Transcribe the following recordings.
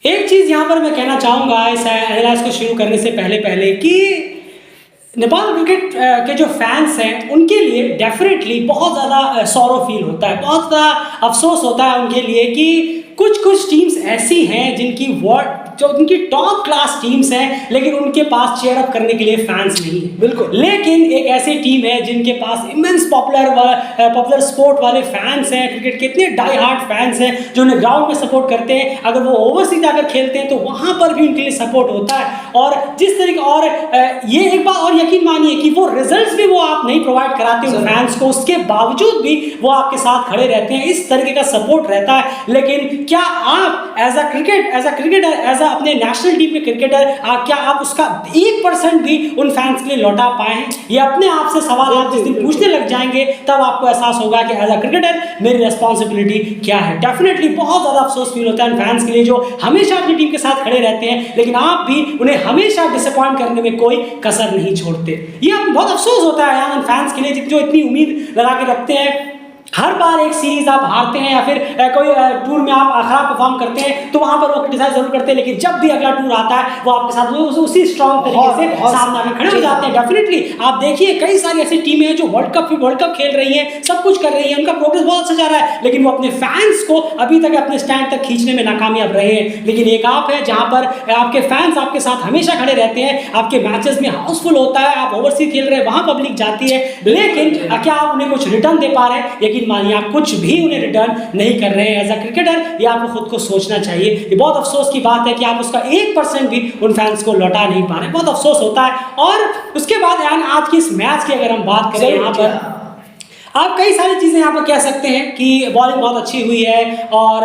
एक चीज़ यहाँ पर मैं कहना चाहूँगा इस एनालाइज को शुरू करने से पहले पहले कि नेपाल क्रिकेट के जो फैंस हैं उनके लिए डेफिनेटली बहुत ज़्यादा सॉरो फील होता है, बहुत ज़्यादा अफसोस होता है उनके लिए कि कुछ टीम्स ऐसी हैं जिनकी जो उनकी टॉप क्लास टीम्स हैं लेकिन उनके पास चेयर अप करने के लिए फैंस नहीं है। बिल्कुल। लेकिन एक ऐसी टीम है जिनके पास इमेंस पॉपुलर स्पोर्ट वाले फैंस हैं, क्रिकेट के इतने डाई हार्ड फैंस हैं जो उन्हें ग्राउंड में सपोर्ट करते हैं। अगर वो ओवरसीज जाकर खेलते हैं तो वहाँ पर भी उनके लिए सपोर्ट होता है। और जिस तरीके और ये एक बात और यकीन मानिए कि वो रिजल्ट्स भी वो आप नहीं प्रोवाइड कराते उन फैंस को, उसके बावजूद भी वो आपके साथ खड़े रहते हैं। इस तरीके का सपोर्ट रहता है। लेकिन क्या आप एज अ क्रिकेटर एज अपने नेशनल टीम में क्रिकेटर क्या आप उसका 1% भी उन फैंस के लिए लौटा पाए हैं? ये अपने आप से सवाल आप जिस दिन पूछने लग जाएंगे तब आपको एहसास होगा कि एज अ क्रिकेटर मेरी रिस्पॉन्सिबिलिटी क्या है। डेफिनेटली बहुत ज़्यादा अफसोस फील होता है उन फैंस के लिए जो हमेशा अपनी टीम के साथ खड़े रहते हैं लेकिन आप भी उन्हें हमेशा डिसअपॉइंट करने में कोई कसर नहीं छोड़ते। ये बहुत अफसोस होता है उन फैंस के लिए जो इतनी उम्मीद लगा के रखते हैं। हर बार एक सीरीज आप हारते हैं या फिर कोई टूर में आप खराब परफॉर्म करते हैं तो वहां पर वो क्रिटिसाइज जरूर करते हैं, लेकिन जब भी अगला टूर आता है वो आपके साथ उसी स्ट्रॉन्ग तरीके से सामने आकर खड़े हो जाते हैं। डेफिनेटली आप देखिए कई सारी ऐसी टीमें हैं जो वर्ल्ड कप खेल रही हैं, सब कुछ कर रही हैं, उनका प्रोग्रेस बहुत अच्छा जा रहा है, लेकिन वो अपने फैंस को अभी तक अपने स्टैंड तक खींचने में नाकामयाब रहे हैं। लेकिन एक आप है जहां पर आपके फैंस आपके साथ हमेशा खड़े रहते हैं, आपके मैचेस में हाउसफुल होता है, आप ओवरसीज खेल रहे हैं वहां पब्लिक जाती है, लेकिन क्या आप उन्हें कुछ रिटर्न दे पा रहे हैं? यकीन मानिए आप कुछ भी उन्हें रिटर्न नहीं कर रहे हैं। एज अ क्रिकेटर ये आपको खुद को सोचना चाहिए। ये बहुत अफसोस की बात है कि आप उसका 1% भी उन फैंस को लौटा नहीं पा रहे, बहुत अफसोस होता है। और उसके बाद आज की इस मैच की अगर हम बात करें, यहाँ पर आप कई सारी चीज़ें यहाँ पर कह सकते हैं कि बॉलिंग बहुत अच्छी हुई है और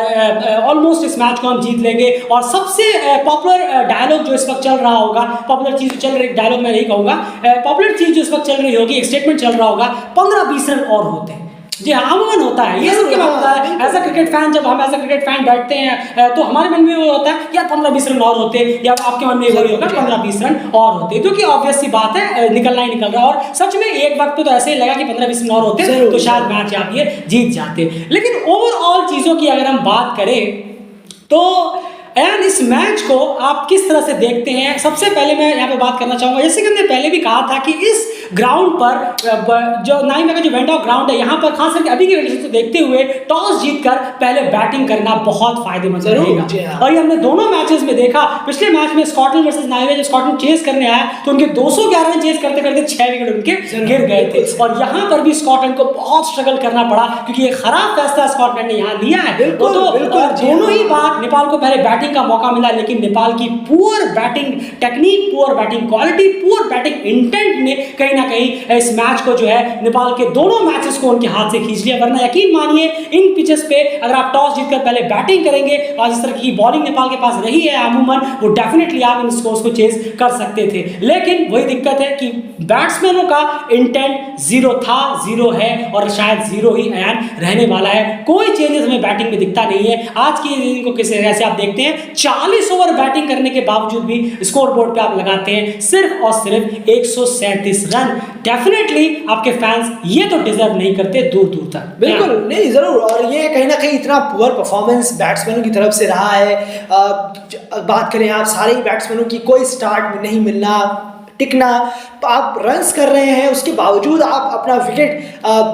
ऑलमोस्ट इस मैच को हम जीत लेंगे। और सबसे पॉपुलर डायलॉग जो इस वक्त चल रहा होगा, पॉपुलर चीज़ चल रही, डायलॉग मैं नहीं कहूँगा, पॉपुलर चीज़ जो इस वक्त चल रही होगी, एक स्टेटमेंट चल रहा होगा, 15-20 रन और होते हैं। जी हाँ, अमूमन होता है, ये सबके बाद होता है। एज अ क्रिकेट फैन जब हम एज अ क्रिकेट फैन बैठते हैं तो हमारे मन में वो होता है यार 15-20 रन और होते, या आपके मन में वही होगा 15-20 रन और होते, क्योंकि ऑब्वियस सी बात है निकलना ही निकल रहा है। और सच में एक वक्त पे तो ऐसे ही लगा कि 15-20 रन और होते तो शायद मैच आप ये जीत जाते। लेकिन ओवरऑल चीज़ों की अगर हम बात करें तो एंड इस मैच को आप किस तरह से देखते हैं? सबसे पहले मैं यहाँ पे बात करना चाहूँगा, जैसे कि हमने पहले भी कहा था कि इस ग्राउंड पर जो नाइम का जो वेंडॉक ग्राउंड है, यहाँ पर खास करके अभी की कंडीशन को देखते हुए टॉस जीतकर पहले बैटिंग करना बहुत फायदेमंद रहेगा। और ये हमने दोनों मैचेस में देखा। पिछले मैच में स्कॉटलैंड वर्सेस नाइवे जब स्कॉटलैंड चेस करने आया तो उनके 211 रन चेस करते करते 6 विकेट उनके गिर गए थे। और यहाँ पर भी स्कॉटलैंड को बहुत स्ट्रगल करना पड़ा क्योंकि एक खराब फैसला स्कॉटलैंड ने यहाँ लिया है। तो दोनों ही बात, नेपाल को पहले बैटिंग का मौका मिला लेकिन नेपाल की poor batting technique, poor batting quality, poor batting intent ने कहीं ना कहीं इस मैच को जो है नेपाल के दोनों मैचेस को उनके हाथ से खींच लिया। वरना यकीन मानिए इन पिचेस पे अगर आप टॉस जीतकर पहले बैटिंग करेंगे और जिस तरह की बॉलिंग नेपाल के पास रही है अमूमन, वो डेफिनेटली आप इन स्कोर्स को चेज कर सकते थे। लेकिन वही दिक्कत है कि बैट्समैनों का इंटेंट जीरो था, जीरो है और शायद जीरो ही रहने वाला है। कोई चेंजेस हमें बैटिंग में दिखता नहीं है। आज की इनिंग को किस तरह से आप देखते हैं, 40 ओवर बैटिंग करने के बावजूद भी स्कोर बोर्ड पे आप लगाते हैं सिर्फ और सिर्फ 137 रन। डेफिनेटली आपके फैंस ये तो डिजर्व नहीं करते दूर दूर तक। बिल्कुल नहीं, जरूर। और ये कहीं ना कहीं इतना पुअर परफॉर्मेंस बैट्समैनों की तरफ से रहा है। बात करें आप सारे ही बैट्समैनों की, कोई स्टार्ट में नहीं मिलना, टिकना, आप रन्स कर रहे हैं उसके बावजूद आप अपना विकेट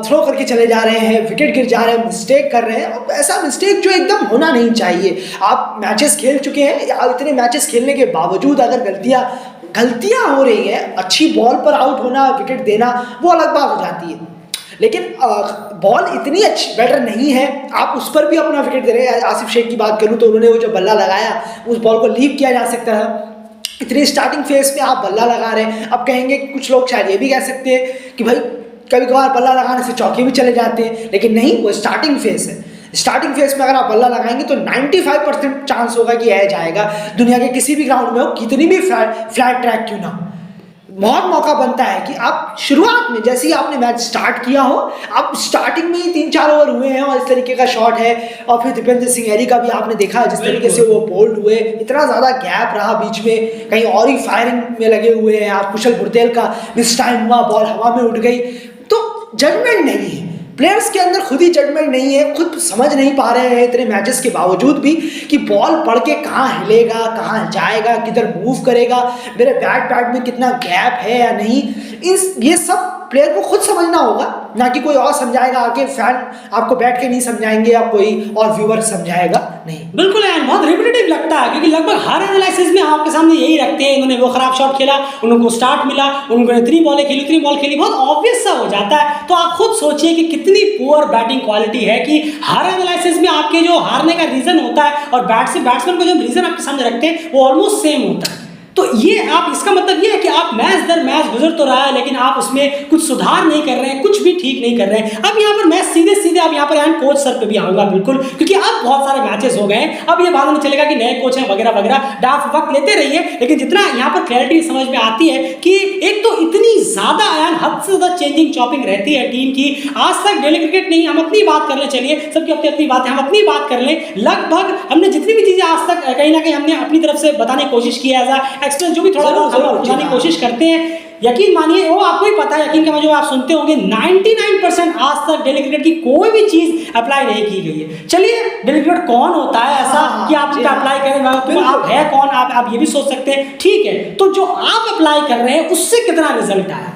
थ्रो करके चले जा रहे हैं, विकेट गिर जा रहे हैं, मिस्टेक कर रहे हैं। ऐसा मिस्टेक जो एकदम होना नहीं चाहिए। आप मैचेस खेल चुके हैं, इतने मैचेस खेलने के बावजूद अगर गलतियां हो रही हैं, अच्छी बॉल पर आउट होना, विकेट देना, वो अलग बात हो जाती है। लेकिन बॉल इतनी अच्छी बैटर नहीं है, आप उस पर भी अपना विकेट दे रहे हैं। आसिफ शेख की बात करूं तो उन्होंने वो जो बल्ला लगाया उस बॉल को लीव किया जा सकता है। इतनी स्टार्टिंग फेज में आप बल्ला लगा रहे हैं। अब कहेंगे कुछ लोग शायद ये भी कह सकते हैं कि भाई कभी कभार बल्ला लगाने से चौके भी चले जाते हैं, लेकिन नहीं, वो स्टार्टिंग फेज है। स्टार्टिंग फेज में अगर आप बल्ला लगाएंगे तो 95% चांस होगा कि यह जाएगा। दुनिया के किसी भी ग्राउंड में हो, कितनी भी फ्लैट ट्रैक क्यों ना हो, बहुत मौका बनता है कि आप शुरुआत में जैसे ही आपने मैच स्टार्ट किया हो, आप स्टार्टिंग में ही 3-4 ओवर हुए हैं और इस तरीके का शॉट है। और फिर दीपेंद्र सिंह हैरी का भी आपने देखा जिस तरीके से वो बोल्ड हुए, इतना ज़्यादा गैप रहा बीच में, कहीं और ही फायरिंग में लगे हुए हैं आप। कुशल बुर्देल का मिस टाइम हुआ, बॉल हवा में उठ गई, तो जजमेंट नहीं है। प्लेयर्स के अंदर खुद ही जजमेंट नहीं है, खुद समझ नहीं पा रहे हैं इतने मैचेस के बावजूद भी कि बॉल पढ़ के कहाँ हिलेगा, कहाँ जाएगा, किधर मूव करेगा, मेरे बैट में कितना गैप है या नहीं। ये सब प्लेयर को खुद समझना होगा, ना कि कोई और समझाएगा आके। फैन आपको बैठ के नहीं समझाएंगे या कोई और व्यूअर समझाएगा नहीं। बिल्कुल यार, बहुत रिपीटेटिव लगता है क्योंकि लगभग हर एनालिसिस में आपके सामने यही रखते हैं, इन्होंने वो खराब शॉट खेला, उनको स्टार्ट मिला, उन्होंने 3 बॉलें खेली, 3 बॉल खेली, बहुत ऑब्वियस सा हो जाता है। तो आप खुद सोचिए कि कितनी पुअर बैटिंग क्वालिटी है कि हर एनालिसिस में आपके जो हारने का रीजन होता है और बैट्समैन को जो रीजन आपके सामने रखते हैं वो ऑलमोस्ट सेम होता है। तो ये आप, इसका मतलब ये है कि आप मैच दर मैच गुजर तो रहा है लेकिन आप उसमें कुछ सुधार नहीं कर रहे हैं, कुछ भी ठीक नहीं कर रहे हैं। अब यहाँ पर मैं सीधे अब यहाँ पर कोच सर पे भी आऊंगा बिल्कुल, क्योंकि अब बहुत सारे मैचेस हो गए हैं। अब ये बाद में चलेगा कि नए कोच हैं वगैरह वगैरह, आप वक्त लेते रहिए, लेकिन जितना यहाँ पर क्लैरिटी समझ में आती है कि एक तो इतनी ज्यादा हद से ज्यादा चेंजिंग चॉपिंग रहती है टीम की। आज तक डेली क्रिकेट नहीं, हम अपनी बात कर ले, चलिए सबकी अपनी अपनी बात है, हम अपनी बात कर लें। लगभग हमने जितनी भी चीजें आज तक कहीं ना कहीं हमने अपनी तरफ से बताने की कोशिश की है, एक्सपीरियंस जो भी थोड़ा बहुत की कोशिश करते हैं। यकीन मानिए, वो आपको ही पता है, यकीन का जो आप सुनते होंगे 99% आज तक डेली क्रिकेट की कोई भी चीज अप्लाई नहीं की गई है। चलिए, डेली क्रिकेट कौन होता है ऐसा कि आप अप्लाई करें, तो आप है कौन, आप ये भी सोच सकते हैं। ठीक है, तो जो आप अप्लाई कर रहे हैं उससे कितना रिजल्ट आया,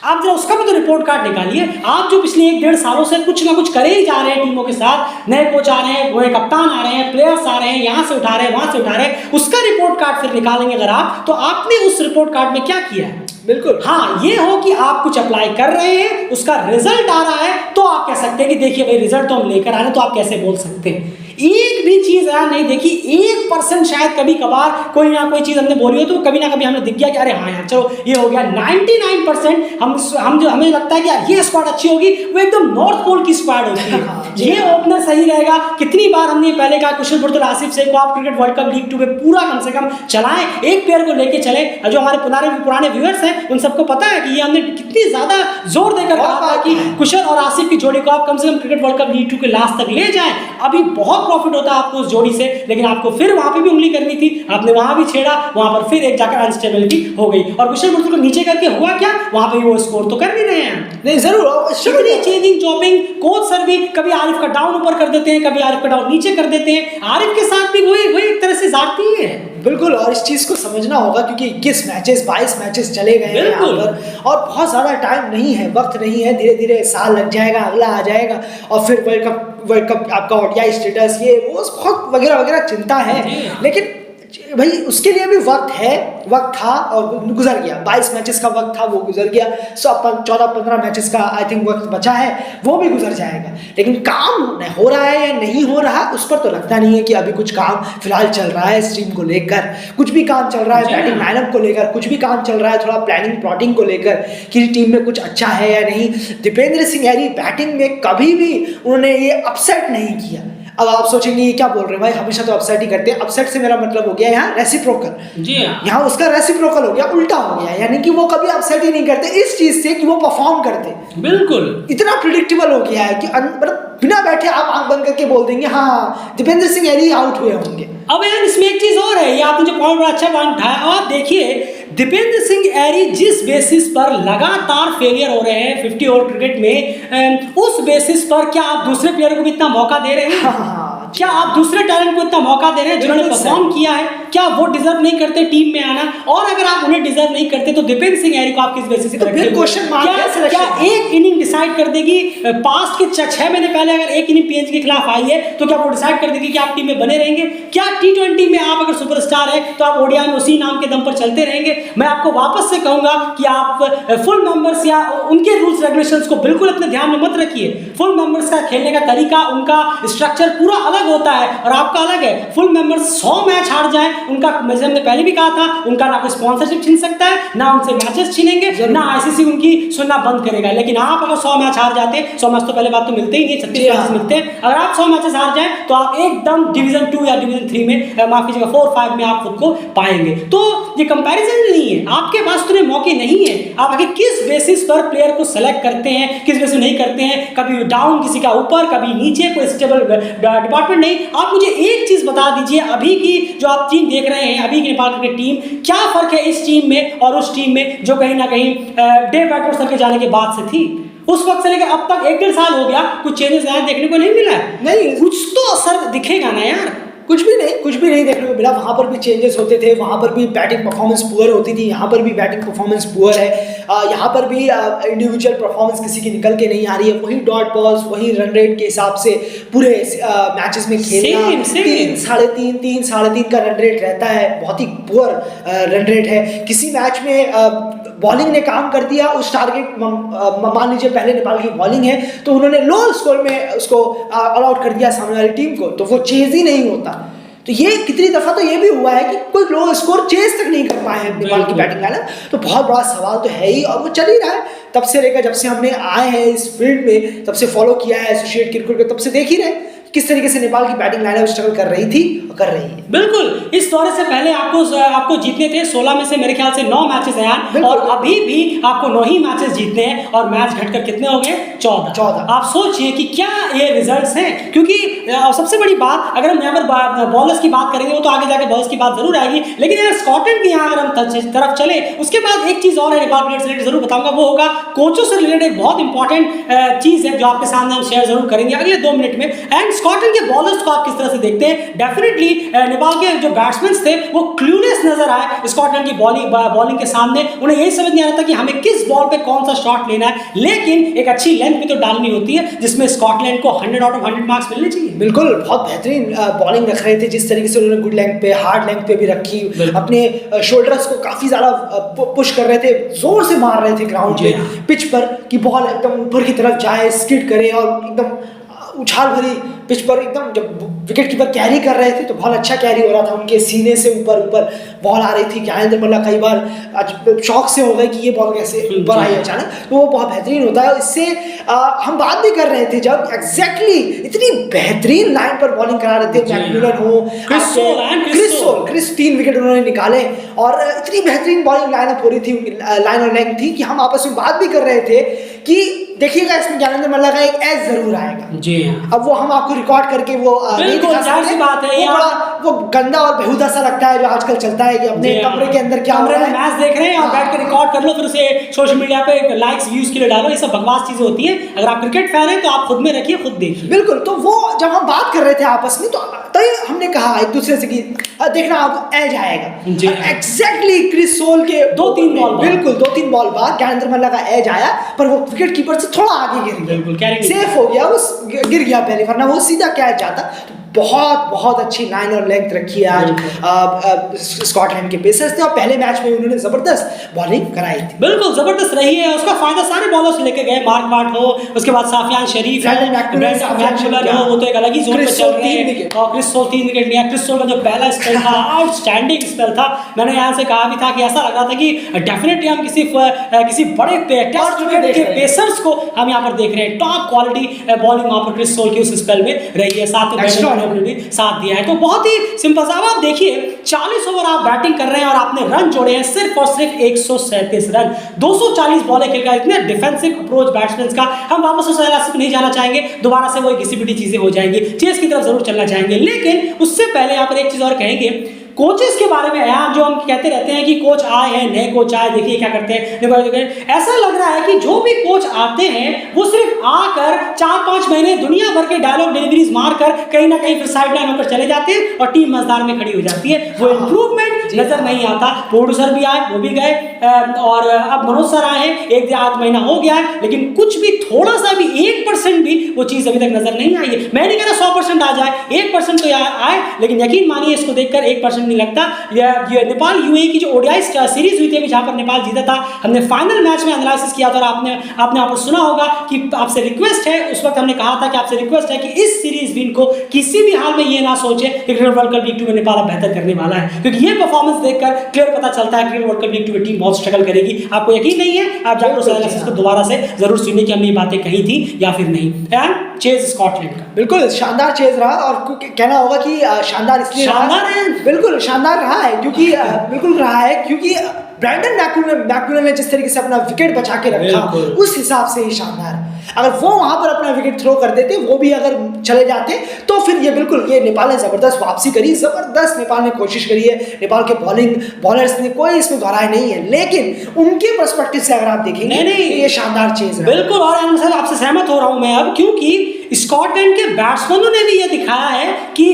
आप जरा उसका भी तो रिपोर्ट कार्ड निकालिए। आप जो पिछले 1-1.5 सालों से कुछ ना कुछ करे ही जा रहे हैं टीमों के साथ, नए कोच आ रहे हैं, नए कप्तान आ रहे हैं, प्लेयर्स आ रहे हैं, यहाँ से उठा रहे हैं, वहां से उठा रहे हैं, उसका रिपोर्ट कार्ड फिर निकालेंगे अगर आप, तो आपने उस रिपोर्ट कार्ड में क्या किया है। बिल्कुल हाँ, ये हो कि आप कुछ अप्लाई कर रहे हैं, उसका रिजल्ट आ रहा है, तो आप कह सकते हैं कि देखिए भाई रिजल्ट तो हम लेकर आ रहे हैं, तो आप कैसे बोल सकते हैं। एक भी चीज यार नहीं देखी, 1% शायद कभी कभार कोई ना कोई चीज हमने बोली हो तो कभी ना कभी हमें दिख गया कि अरे हाँ यार चलो ये हो गया। 99% हम जो हमें लगता है कि यार ये स्क्वाड अच्छी होगी, वो एकदम नॉर्थ पोल की स्क्वाड होती है। ये ओपनर सही रहेगा। कितनी बार हमने पहले कहा कुशल बुर्दुल आसिफ से को आप क्रिकेट वर्ल्ड कप लीग 2 में पूरा कम से कम चलाएं, एक प्लेयर को लेके चले। जो हमारे पुराने व्यूअर्स हैं उन सबको पता है कि ये हमने कितनी ज्यादा जोर देकर कहा था कि कुशल और आसिफ की जोड़ी को आप कम से कम क्रिकेट वर्ल्ड कप लीग 2 के लास्ट तक ले जाएं। अभी बहुत प्रॉफिट होता है आपको उस जोड़ी से, लेकिन आपको फिर वहां पे भी उंगली करनी थी, आपने वहां भी छेड़ा, वहां पर फिर एक जाकर अनस्टेबिलिटी हो गई और कुशल बुर्दुल को नीचे करके हुआ क्या, वहां पे वो स्कोर तो कर नहीं रहे हैं। नहीं जरूर कितनी चेंजिंग चॉपिंग, कोच सर भी कभी आरिफ का डाउन ऊपर कर देते हैं, कभी आरिफ का डाउन नीचे कर देते हैं। आरिफ के साथ भी वही एक तरह से जाती है। बिल्कुल, और इस चीज को समझना होगा क्योंकि 22 मैचेस चले गए हैं यहाँ पर और बहुत ज्यादा टाइम नहीं है, वक्त नहीं है। धीरे धीरे साल लग जाएगा, अगला आ जाएगा और फिर वर्ल्ड कप आपका ओडीआई स्टेटस, ये वो बहुत वगैरह वगैरह चिंता है। लेकिन भाई उसके लिए भी वक्त था और गुजर गया। 22 मैचेस का वक्त था, वो गुजर गया। 14-15 मैचेस का आई थिंक वक्त बचा है, वो भी गुजर जाएगा। लेकिन काम हो रहा है या नहीं हो रहा, उस पर तो लगता नहीं है कि अभी कुछ काम फिलहाल चल रहा है। इस टीम को लेकर कुछ भी काम चल रहा है, बैटिंग लाइनअप को लेकर कुछ भी काम चल रहा है, थोड़ा प्लानिंग प्लॉटिंग को लेकर कि टीम में कुछ अच्छा है या नहीं। दीपेंद्र सिंह ऐरी बैटिंग में कभी भी उन्होंने ये अपसेट नहीं किया। अब आप सोचेंगे ये क्या बोल रहे हैं भाई, हमेशा तो अपसेट ही करते हैं। अपसेट से मेरा मतलब हो गया यहाँ रेसिप्रोकल, जी हाँ, यहाँ उसका रेसिप्रोकल हो गया, उल्टा हो गया। यानी कि वो कभी अपसेट ही नहीं करते इस चीज से कि वो परफॉर्म करते। बिल्कुल इतना प्रिडिक्टेबल हो गया है कि मतलब बिना बैठे आप आंख बंद करके बोल देंगे हाँ दीपेंद्र सिंह ऐरी आउट हुए होंगे। अब यार इसमें एक चीज और है, ये आपने जो पॉइंट बड़ा अच्छा पॉइंट उठाया। और देखिए दीपेंद्र सिंह ऐरी जिस बेसिस पर लगातार फेलियर हो रहे हैं 50 ओवर क्रिकेट में, उस बेसिस पर क्या आप दूसरे प्लेयर को भी इतना मौका दे रहे हैं? क्या आप दूसरे टैलेंट को इतना मौका दे रहे हैं जिन्होंने परफॉर्म किया है? क्या वो डिजर्व नहीं करते टीम में आना? और अगर आप उन्हें डिजर्व नहीं करते तो दीपेंद्र सिंह ऐरी को आप किस बेसिस पे रखते हैं? क्या एक इनिंग डिसाइड कर देगी? पास्ट के 6 महीने पहले अगर एक इनिंग पीएनजी के खिलाफ आई है तो क्या वो डिसाइड कर देगी कि आप टीम में बने रहेंगे? क्या T20 में आप अगर सुपरस्टार है तो आप ओडीआई में उसी नाम के दम पर चलते रहेंगे? मैं आपको वापस से कहूंगा कि आप फुल मेंबर्स या उनके रूल्स रेगुलेशंस को बिल्कुल अपने ध्यान में मत रखिए। फुल मेंबर्स का खेलने का तरीका, उनका स्ट्रक्चर पूरा अलग होता है और आपका अलग है। फुल मेंबर्स 100 मैच हार जाए, उनका हमने पहले भी कहा था, उनका ना कोई स्पॉन्सरशिप छीन सकता है, ना उनसे मैचेस छीनेंगे, ना आईसीसी उनकी सुनना बंद करेगा। लेकिन आप अगर 100 मैच हार जाते, 100 मैच तो पहले बात तो मिलते ही नहीं, 36 मैचेस मिलते हैं। अगर आप 100 मैचेस हार जाए तो आप एकदम डिवीजन 2 या डिवीजन 3 में, माफ कीजिएगा 4-5 में आप खुद को पाएंगे। तो ये कंपैरिजन नहीं है, आपके पास तो मौके नहीं है। आप आगे किस बेसिस पर प्लेयर को सेलेक्ट करते हैं, किस बेसिस नहीं करते हैं? कभी डाउन किसी का ऊपर, कभी नीचे, कोई स्टेबल डिपार्टमेंट नहीं। आप मुझे एक चीज बता दीजिए, अभी की जो आप टीम देख रहे हैं, अभी की नेपाल क्रिकेट टीम, क्या फर्क है इस टीम में और उस टीम में जो कहीं ना कहीं डेव वाइटवुड सर के जाने के बाद से थी? उस वक्त से लेकर अब तक 1-1.5 साल हो गया, कुछ चेंजेस आया देखने को नहीं मिला है। नहीं, कुछ तो असर दिखेगा ना यार। कुछ भी नहीं देखने को मिला। वहाँ पर भी चेंजेस होते थे, वहाँ पर भी बैटिंग परफॉर्मेंस पुअर होती थी, यहाँ पर भी बैटिंग परफॉर्मेंस पुअर है। यहाँ पर भी इंडिविजुअल परफॉर्मेंस किसी की निकल के नहीं आ रही है। वही डॉट बॉल्स, वही रन रेट के हिसाब से पूरे मैचेस में खेलना, 3 साढ़े तीन का रन रेट रहता है, बहुत ही पुअर रन रेट है। किसी मैच में बॉलिंग ने काम कर दिया, उस टारगेट मान लीजिए पहले नेपाल की बॉलिंग है तो उन्होंने लो स्कोर में उसको ऑल आउट कर दिया सामने वाली टीम को, तो वो चेज ही नहीं होता। तो ये कितनी दफा तो ये भी हुआ है कि कोई लो स्कोर चेज तक नहीं कर पाए हैं नेपाल की बैटिंग लाइनअप। तो बहुत बड़ा सवाल तो है ही, और वो चल ही रहा है तब से लेकर, जब से हमने आए हैं इस फील्ड में, तब से फॉलो किया है एसोसिएट क्रिकेट को, तब से देख ही रहे किस तरीके से नेपाल की बैटिंग लाइनअप स्ट्रगल कर रही थी और कर रही है। बिल्कुल, इस दौरे से पहले आपको जीतने थे 16 में से मेरे ख्याल से 9 मैचेस हैं, और अभी भी आपको 9 ही मैचेस जीतने हैं, और मैच घटकर कितने हो गए? 14। आप सोचिए कि क्या ये रिजल्ट्स हैं। क्योंकि सबसे बड़ी बात, अगर हम यहाँ पर बॉलर्स की बात करेंगे, वो तो आगे जाके बॉलर्स की बात जरूर आएगी, लेकिन यार स्कॉटलैंड की यहाँ अगर हम तरफ चले, उसके बाद एक चीज और है नेपाल क्रिकेट से रिलेटेड जरूर बताऊंगा, वो होगा कोचों से रिलेटेड एक बहुत इंपॉर्टेंट चीज है जो आपके सामने हम शेयर जरूर करेंगे अगले 2 मिनट में। एंड स्कॉटलैंड के बॉलर्स को आप किस तरह से देखते हैं? डेफिनेटली नेपाल के जो बैट्समैन थे वो क्लूलेस नजर आए स्कॉटलैंड की बॉलिंग के सामने। उन्हें यही समझ नहीं आ रहा था कि हमें किस बॉल पे कौन सा शॉट लेना है, लेकिन एक अच्छी लेंथ भी तो डालनी होती है जिसमें स्कॉटलैंड को 100 आउट ऑफ 100 मार्क्स मिलने चाहिए। बिल्कुल, बहुत बेहतरीन बॉलिंग रख रहे थे, जिस तरीके से उन्होंने गुड लेंथ पे, हार्ड लेंथ पे भी रखी, अपने शोल्डर्स को काफी ज्यादा पुश कर रहे थे, जोर से मार रहे थे ग्राउंड पे, पिच पर, कि बॉल एकदम ऊपर की तरफ जाए, स्किड करे, और एकदम उछाल भरी पिच पर एकदम। जब विकेट कीपर कैरी कर रहे थे तो बहुत अच्छा कैरी हो रहा था, उनके सीने से ऊपर बॉल आ रही थी। ज्ञानेंद्र मल्ला कई बार शौक से हो गए कि ये बॉल कैसे ऊपर आई अचानक, तो वो बहुत बेहतरीन होता है। इससे हम बात भी कर रहे थे जब एग्जैक्टली इतनी बेहतरीन लाइन पर बॉलिंग करा रहे थे, मैकमिलन हो, क्रिस 3 विकेट उन्होंने निकाले, और इतनी बेहतरीन बॉलिंग लाइनअप हो रही थी, लाइन और लेंथ थी, कि हम आपस में बात भी कर रहे थे कि देखिएगा इसमें ज्ञानेंद्र मल्ला का एक एज जरूर आएगा जी। अब वो हम आपको रिकॉर्ड करके वो नहीं दिखा सकते, बात है, वो गंदा और बेहुदा सा लगता है जो आजकल चलता है कि अपने कमरे के अंदर क्या हो रहा है, मैच देख रहे हैं और बैठ के रिकॉर्ड कर लो, फिर उसे सोशल मीडिया पे लाइक्स व्यूज के लिए डालो। ये सब बकवास चीजें होती है। अगर आप क्रिकेट फैन हैं तो आप खुद में रखिए, खुद देखिए। बिल्कुल, तो वो जब हम बात कर रहे थे आपस में, तो हमने कहा एक दूसरे से कि देखना अब एज आएगा। एग्जैक्टली क्रिस सोल के 2-3 बॉल, बिल्कुल 2-3 बॉल बाद ज्ञानेंद्र मल्ला का एज आया, पर वो विकेट कीपर से थोड़ा आगे गिर गया, सेफ हो गया, वो गिर गया पहले, वरना वो सीधा कैच जाता। बहुत अच्छी लाइन और लेंथ रखी है आज स्कॉटलैंड के पेसर्स ने, और पहले मैच में उन्होंने जबरदस्त बॉलिंग कराई थी। बिल्कुल जबरदस्त रही है, उसका फायदा सारे बॉलर्स लेके गए, मार्क वाट हो, उसके बाद साफियान शरीफ हो, वो तो एक अलग ही जोन पे चल रहे हैं, और क्रिस सोल 3 विकेट लिया। क्रिस सोल का जो पहला स्पेल था आउटस्टैंडिंग स्पेल था। मैंने यहाँ से कहा भी था कि ऐसा लग रहा था कि डेफिनेटली हम किसी बड़े टेस्ट क्रिकेट के पेसर्स को हम यहाँ पर देख रहे हैं। टॉप क्वालिटी बॉलिंग वहाँ पर क्रिस सोल की उस स्पेल में रही है, साथ दिया है। तो बहुत ही सिंपल सा, आप देखिए 40 ओवर आप बैटिंग कर रहे हैं और आपने रन जोड़े हैं सिर्फ और सिर्फ 137 रन, 240 बॉलें खेलकर। इतने डिफेंसिव अप्रोच बैट्समैन का। हम वापस उस एनालिसिस में नहीं जाना चाहेंगे, दोबारा से वही घिसी पिटी चीजें हो जाएंगी, चेस की तरफ जरूर चलना चाहेंगे, लेकिन उससे पहले यहाँ पर एक चीज और कहेंगे कोचेस के बारे में। यार जो हम कहते रहते हैं कि कोच आए हैं, नए कोच आए, देखिए क्या करते हैं। ऐसा लग रहा है कि जो भी कोच आते हैं वो सिर्फ आकर 4-5 महीने दुनिया भर के डायलॉग डिलीवरीज मारकर कहीं ना कहीं फिर साइड लाइन होकर चले जाते हैं और टीम मजदार में खड़ी हो जाती है। वो इंप्रूवमेंट नजर नहीं आता। प्रोड्यूसर भी आए, वो भी गए, और अब मनोज सर आए हैं, 1-8 महीना हो गया है, लेकिन कुछ भी थोड़ा सा भी 1% भी वो चीज अभी तक नजर नहीं आई है। मैं नहीं कह रहा 100% आ जाए, 1% तो आए, लेकिन यकीन मानिए इसको देखकर 1% नहीं लगता। ये नेपाल यूएई की जो ओडीआई सीरीज हुई थी, जहां पर नेपाल जीता था, हमने फाइनल मैच में एनालिसिस किया था, और आपने यहाँ पर सुना होगा कि आपसे रिक्वेस्ट है, उस वक्त हमने कहा था कि आपसे रिक्वेस्ट है कि इस सीरीज विन को किसी भी हाल में ये ना सोचे कि क्रिकेट वर्ल्ड कप लीग 2 में नेपाल बेहतर करने वाला है, क्योंकि ये परफॉर्मेंस देखकर क्लियर पता चलता है क्रिकेट वर्ल्ड कप लीग 2 में टीम बहुत स्ट्रगल करेगी। आपको यकीन नहीं है, आप जाकर उस एनालिसिस को दोबारा से जरूर सुनिए कि हमने ये बातें कही थी या फिर नहीं। एंड चेज स्कॉटलैंड का बिल्कुल शानदार चेज रहा, और कहना होगा कि शानदार इसलिए शानदार है, बिल्कुल शानदार रहा है, क्योंकि बिल्कुल रहा है, क्योंकि ब्रैंडन मैकमिलन ने जिस तरीके से अपना विकेट बचा के रखा, उस हिसाब से ही शानदार। अगर वो वहां पर अपना विकेट थ्रो कर देते, वो भी अगर चले जाते, तो फिर ये बिल्कुल, ये नेपाल ने जबरदस्त वापसी करी, जबरदस्त नेपाल ने कोशिश करी है। नेपाल के बॉलर्स ने कोई इसमें दोहराए नहीं है, लेकिन उनके पर्सपेक्टिव से अगर आप देखेंगे नहीं, ये शानदार चीज है। बिल्कुल, और अनमोल साहब आपसे सहमत हो रहा हूं मैं अब, क्योंकि स्कॉटलैंड के बैट्समैनों ने भी ये दिखाया है कि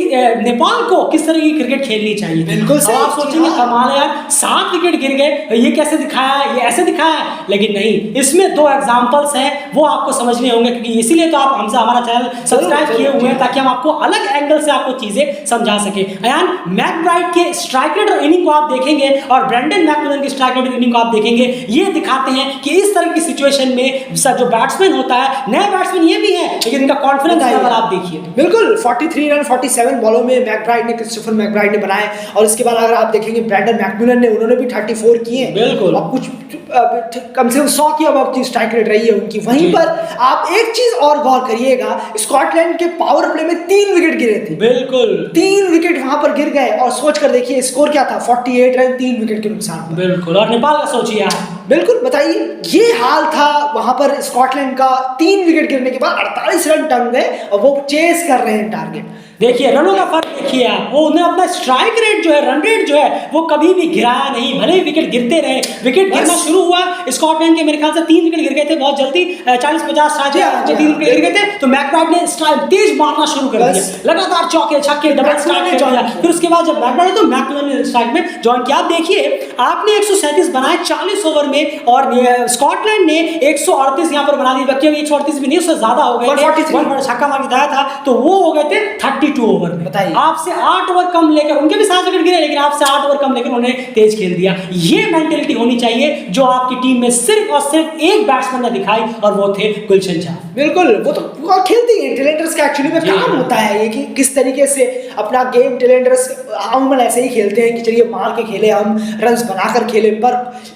नेपाल को किस तरह की क्रिकेट खेलनी चाहिए। बिल्कुल सही। आप सोचेंगे कमाल है यार, 7 विकेट गिर गए, ये कैसे दिखाया है, ये ऐसे दिखाया है, लेकिन नहीं, इसमें 2 एग्जांपल्स हैं, वो आपको समझने होंगे, क्योंकि इसीलिए तो आप हमसे हमारा चैनल सब्सक्राइब किए हुए हैं, ताकि हम आपको अलग एंगल से आपको चीजें समझा सके। अयान, मैकब्राइड के स्ट्राइक रेट और इनिंग को आप देखेंगे और ब्रेंडन मैकमिलन की स्ट्राइक रेट और इनिंग को आप देखेंगे, ये दिखाते हैं कि इस तरह की सिचुएशन में जो बैट्समैन होता है, नए बैट्समैन ये भी है, लेकिन इनका कॉन्फिडेंस लेवल आप देखिए। बिल्कुल, 43 रन 47 बॉलों में क्रिस्टोफर मैकब्राइड ने बनाए, और इसके बाद अगर आप देखेंगे ब्रेंडन मैकमिलन ने, उन्होंने भी 34 किए। बिल्कुल, अब कुछ कम से कम 100 की अब की स्ट्राइक रेट रही है उनकी। वहीं पर आप एक चीज और गौर करिएगा, स्कॉटलैंड के पावर प्ले में 3 विकेट गिरे थे। बिल्कुल, 3 विकेट वहां पर गिर गए, और सोच कर देखिए स्कोर क्या था, 48 रन 3 विकेट के नुकसान पर। बिल्कुल, और नेपाल का सोचिए आप। बिल्कुल, बताइए, ये हाल था वहां पर स्कॉटलैंड का। 3 विकेट गिरने के बाद 48 रन टंग गए, और वो चेस कर रहे हैं टारगेट। देखिए रनों का फर्क देखिए आप, वो उन्हें अपना स्ट्राइक रेट जो है, रन रेट जो है, वो कभी भी गिराया नहीं, भले ही विकेट गिरते रहे। विकेट गिरना शुरू हुआ स्कॉटलैंड के, मेरे ख्याल से 3 विकेट गिर गए थे बहुत जल्दी, 40-50 शायद 3 विकेट गिर गए थे, तो मैकब्राइड ने स्ट्राइक तेज मारना शुरू कर दिया, लगातार चौके छक्के डबल स्टार्ट कर दिया। फिर उसके बाद जब मैकब्राइड, तो मैकमिलन ने स्ट्राइक में ज्वाइन किया। आप देखिए, आपने 137 बनाए 40 ओवर में, और स्कॉटलैंड ने 138 यहाँ पर बना दिए, बल्कि 138 भी नहीं, उससे ज्यादा हो गए, 143 छक्का मार दिया था, तो वो हो गए थे 32 ओवर में। बताइए, आपसे 8 ओवर कम लेकर, उनके भी 7 विकेट गिरे, लेकिन आपसे 8 ओवर कम लेकर उन्हें तेज खेल दिया। ये मेंटेलिटी होनी चाहिए जो आपकी टीम में सिर्फ और सिर्फ एक बैट्समैन ने दिखाई, और वो थे गुलशन शाह। बिल्कुल, वो तो खेलते हैं, टेलेंडर्स का एक्चुअली में काम होता है ये, कि किस तरीके से अपना गेम, टेलेंडर्स हम ऐसे ही खेलते हैं कि चलिए मार के खेले, हम रन्स बनाकर खेले, पर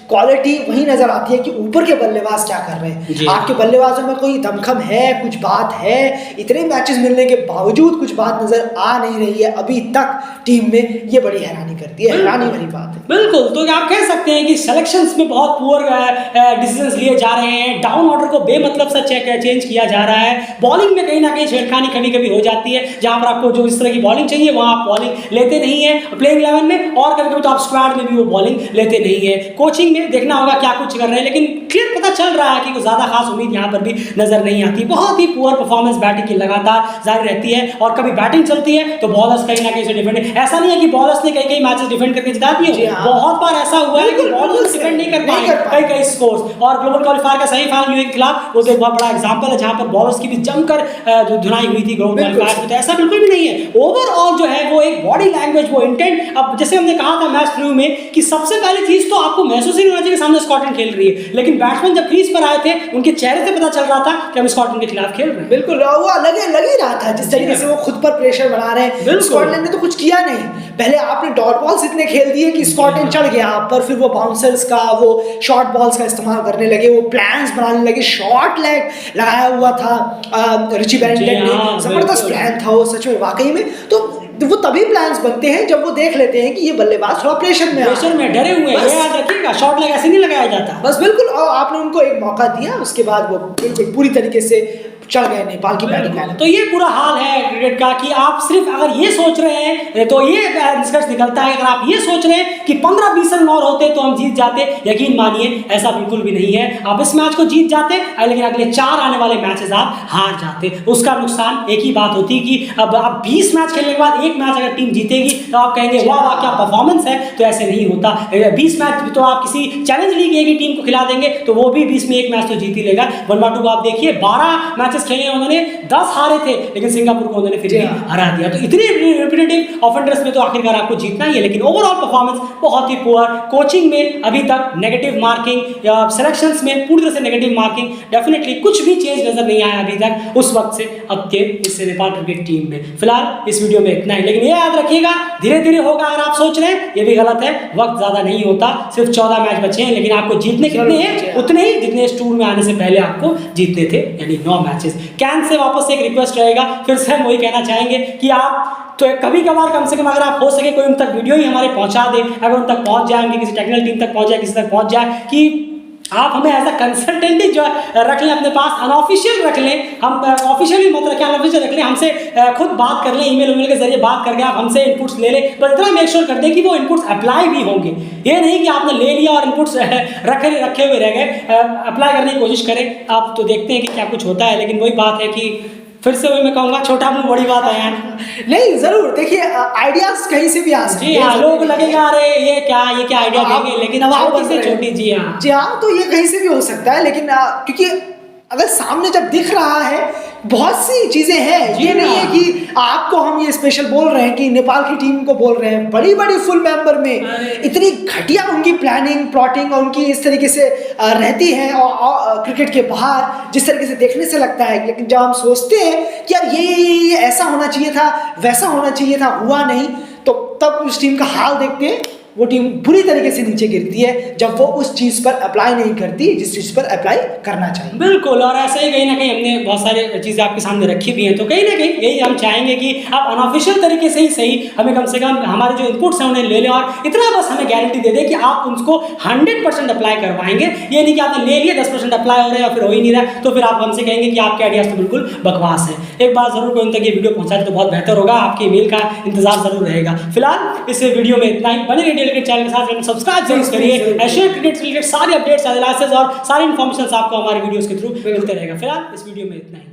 क्वालिटी वही नजर आती है कि ऊपर के बल्लेबाज क्या कर रहे हैं। आपके बल्लेबाजों में कोई दमखम है, कुछ बात है? इतने मैचेस मिलने के बावजूद कुछ बात नजर आ नहीं रही है अभी तक टीम में, ये बड़ी हैरानी करती है, हैरानी भरी बात है। बिल्कुल, तो आप कह सकते हैं कि सिलेक्शंस में बहुत पुअर डिसीजंस लिए जा रहे हैं, डाउन ऑर्डर को बेमतलब से चेंज किया जा रहा है, बॉलिंग में कहीं ना कहीं छेड़खानी कभी कभी हो जाती है, जहां पर आपको जो इस तरह की बॉलिंग चाहिए वहां आप बॉलिंग लेते नहीं है प्लेइंग 11 में, और कभी कभी तो आप स्क्वाड में भी वो बॉलिंग लेते नहीं है। कोचिंग में देखना होगा क्या कुछ कर रहे हैं, लेकिन क्लियर पता चल रहा है कि कोई ज्यादा खास उम्मीद यहाँ पर भी नजर नहीं आती। बहुत ही पुअर परफॉर्मेंस बैटिंग की लगातार जारी रहती है, और कभी बैटिंग चलती है तो बॉलर्स कहीं ना कहीं से डिफेंड, ऐसा नहीं है कि बॉलर्स ने कई मैचेस डिफेंड करके जिता दिए, बहुत बार ऐसा हुआ है कि बॉलर्स डिफेंड नहीं कर पाए कई स्कोर्स, और ग्लोबल क्वालीफायर का सेमीफाइनल यूएई के खिलाफ वो तो एक बहुत बड़ा एग्जांपल है, जहां पर बॉलर्स की भी जमकर जो धुनाई हुई थी ग्लोबल क्वालीफायर में। तो ऐसा बिल्कुल भी नहीं है, ओवरऑल जो है वो एक बॉडी लैंग्वेज, वो इंटेंट। अब जैसे हमने कहा था मैच प्रीव्यू में कि सबसे पहली चीज तो आपको महसूस ही नहीं होना चाहिए कि सामने स्कॉटलैंड खेल रही है, लेकिन बैट्समैन जब क्रीज पर आए थे उनके चेहरे से पता चल रहा था कि हम स्कॉटलैंड के खिलाफ खेल रहे हैं। बिल्कुल, वो लग ही रहा था जिस तरीके से वो खुद पर प्रेशर बना रहे हैं। स्कॉटलैंड ने तो कुछ किया नहीं, पहले आपने डॉट बॉल्स इतने खेल दिए कि स्कॉटलैंड चढ़ गया आप पर, फिर वो बाउंसर्स का, वो शॉर्ट बॉल्स का इस्तेमाल करने लगे, वो प्लान्स बनाने लगे, शॉर्ट लेग लगाया हुआ था रिची बैरेंटन ने, जबरदस्त प्लान था वो सच में वाकई में। तो वो तभी प्लान्स बनते हैं जब वो देख लेते हैं कि ये बल्लेबाज थोड़ा प्रेशर में डरे हुए हैं, ये याद रखिएगा, शॉर्ट लेग ऐसे नहीं लगाया जाता। बस बिल्कुल, और आपने उनको एक मौका दिया, उसके बाद वो बिल्कुल पूरी तरीके से चढ़ गए नेपाल की बैटिंग लाइन। तो ये पूरा हाल है क्रिकेट का कि आप सिर्फ अगर ये सोच रहे हैं, तो ये निष्कर्ष निकलता है, अगर आप ये सोच रहे हैं कि 15-20 रन और होते तो हम जीत जाते, यकीन मानिए ऐसा बिल्कुल भी नहीं है। आप इस मैच को जीत जाते, लेकिन अगले 4 आने वाले मैचेस आप हार जाते। उसका नुकसान एक ही बात होती कि अब आप 20 मैच खेलने के बाद एक मैच अगर टीम जीतेगी तो आप कहेंगे वाह वाह क्या परफॉर्मेंस है, तो ऐसे नहीं होता। 20 मैच तो आप किसी चैलेंज लीग की टीम को खिला देंगे तो वो भी 20 में एक मैच तो जीत ही लेगा। 1/2 को आप देखिए, 12 मैचेस खेले उन्होंने, 10 हारे थे, लेकिन सिंगापुर को उन्होंने फिर भी हरा दिया। तो इतने रिपीटेटिव ऑफेंडर्स में तो आखिरकार आपको जीतना ही है, लेकिन ओवरऑल परफॉर्मेंस बहुत ही पुअर। कोचिंग में अभी तक नेगेटिव मार्किंग, या सिलेक्शंस में पूरी तरह से नेगेटिव मार्किंग, डेफिनेटली कुछ भी चेंज नजर नहीं आया अभी तक उस वक्त से अब के इस नेपाल क्रिकेट टीम में। फिलहाल इस वीडियो में इतना ही, लेकिन ये याद रखिएगा धीरे धीरे होगा। अगर आप सोच रहे हैं ये भी गलत है, वक्त ज्यादा नहीं होता, सिर्फ 14 मैच बचे हैं, लेकिन आपको जीतने कितने हैं? उतने ही जितने इस टूर में आने से पहले आपको जीतने थे, यानी 9 मैचेस। कैन से वापस एक रिक्वेस्ट रहेगा, फिर से हम वही कहना चाहेंगे कि आप तो कभी कभार कम से कम अगर आप हो सके कोई उन तक वीडियो ही हमारे पहुंचा दे, अगर उन तक पहुंच जाए, उनकी किसी टेक्निकल टीम तक पहुंच जाए, किसी तक पहुंच जाए कि आप हमें एज अ कंसल्टेंट ही जो रख लें अपने पास, अनऑफिशियल रख लें, हम ऑफिशियली मत रखें, अनऑफिशियल रख लें, हमसे खुद बात कर लें, ईमेल के जरिए बात करके आप हमसे इनपुट्स ले लें, बस इतना मेक श्योर कर दें कि वो इनपुट्स अप्लाई भी होंगे। ये नहीं कि आपने ले लिया और इनपुट्स रखे हुए रह गए, अप्लाई करने की कोशिश करें। आप तो देखते हैं कि क्या कुछ होता है, लेकिन वही बात है कि फिर से वही मैं कहूँगा, छोटा मुंह बड़ी बात है यार। नहीं जरूर देखिए, आइडियाज कहीं से भी आ सकते हैं। जी हाँ, लोग लगेगा अरे ये क्या आइडिया देंगे, लेकिन नवाब छोटी बन से रहे हैं। छोटी, जी हाँ जी हाँ, तो ये कहीं से भी हो सकता है, लेकिन क्योंकि अगर सामने जब दिख रहा है बहुत सी चीजें हैं, ये नहीं है कि आपको हम ये स्पेशल बोल रहे हैं कि नेपाल की टीम को बोल रहे हैं, बड़ी बड़ी फुल मेंबर में इतनी घटिया उनकी प्लानिंग प्लॉटिंग और उनकी इस तरीके से रहती है, और क्रिकेट के बाहर जिस तरीके से देखने से लगता है। लेकिन जब हम सोचते हैं कि यार ये ऐसा होना चाहिए था, वैसा होना चाहिए था, हुआ नहीं, तो तब उस टीम का हाल देखते हैं, वो टीम बुरी तरीके से नीचे गिरती है जब वो उस चीज़ पर अप्लाई नहीं करती जिस चीज़ पर अप्लाई करना चाहिए। बिल्कुल, और ऐसे ही कहीं ना कहीं हमने बहुत सारी चीज़ें आपके सामने रखी भी हैं, तो कहीं ना कहीं यही हम चाहेंगे कि आप अनऑफिशियल तरीके से ही सही हमें कम से कम हमारे जो इनपुट्स हैं उन्हें ले लें, और इतना बस हमें गारंटी दे दें कि आप उसको 100% अप्लाई करवाएंगे। ये नहीं कि आपने ले लिया 10% अप्लाई हो रहा है या फिर हो ही नहीं रहा, तो फिर आप हमसे कहेंगे कि आपके आइडियाज़ तो बिल्कुल बकवास है। एक बार ज़रूर कोई उन तक ये वीडियो पहुँचा दे तो बहुत बेहतर होगा, आपके ईमेल का इंतजार ज़रूर रहेगा। फिलहाल इस वीडियो में इतना ही। बने रहिए डेली क्रिकेट चैनल के साथ, सब्सक्राइब जरूर करिए। एशियन क्रिकेट से रिलेटेड सारी अपडेट्स, एनालिसिस और सारी इन्फॉर्मेशन आपको हमारे वीडियोस के थ्रू मिलते रहेगा। फिलहाल इस वीडियो में इतना ही।